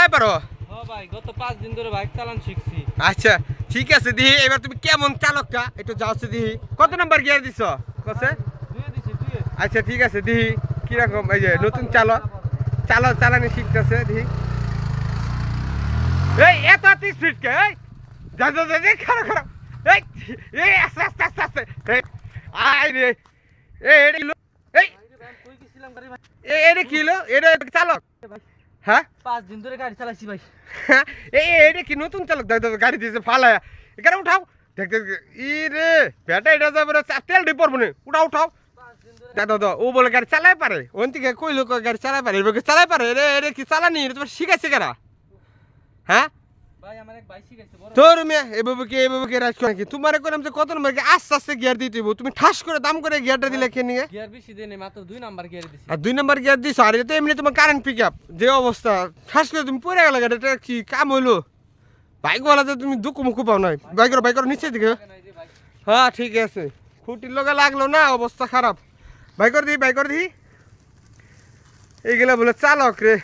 চালাই পারো? হ্যাঁ ভাই, গত 5 দিন ধরে বাইক চালান শিখছি। আচ্ছা ঠিক আছে, দিহি এবার তুমি কেমন চালকটা একটু যাচ্ছে দিহি। কত নাম্বার গিয়ার দিছ কছে? দুয়ে দিছি, দুয়ে। আচ্ছা ঠিক আছে, দিহি কিরকম এই যে নতুন চালানি শিখতেছে দিহি। এই এত স্পিড কে? এই যা যা যা খারাপ খারাপ। এই আস্তে আস্তে আস্তে আস্তে। এই আই রে এই এই কই গেছিলাম গাড়ি ভাই? এটা কি হলো? এটা চালক? হ্যাঁ 5 দিন ধরে গাড়ি চালাইছি ভাই। এটা কি নতুন চালক? দেখ গাড়ি দিয়েছে ফালায়া, এখানে উঠাও। দেখ দেখ ই রে বেটা, এটা যাবে তেল দিয়ে পড়বো না, উঠাও উঠাও। দাদা ও বলে গাড়ি চালাই পারে, ওন থেকে কইলো গাড়ি চালাই পারে, এবার চালাই পারে। এটা কি চালানি? এটা তোমার শিখাইছে কারা? হ্যাঁ ভাই আমার এক ভাই শিখাইছে বড়। তোর মেয়ে এভাবে কি রাজ করে কি? তোমার কইলাম যে কত নম্বর আস্তে আস্তে গিয়ার দিতে হইব, তুমি ঠাস করে দাম করে গিয়ারটা দিলে কে নিয়ে? গিয়ার বেশি দেনে, মাত্র 2 নাম্বার গিয়ার দিছি। আর 2 নাম্বার গিয়ার দিছ, আর এটা এমনি তোমার কারেন্ট পিক আপ যে অবস্থা, ঠাস করে তুমি পড়ে গেল। এটা কি কাম হইলো? বাইক বলা যে তুমি দুঃখ মুখ পাও নাই, বাইকের নিচে দিকে। হ্যাঁ ঠিক আছে, খুঁটির লগে লাগলো না, অবস্থা খারাপ। বাইকর দি এইগুলা বলে চালক রে।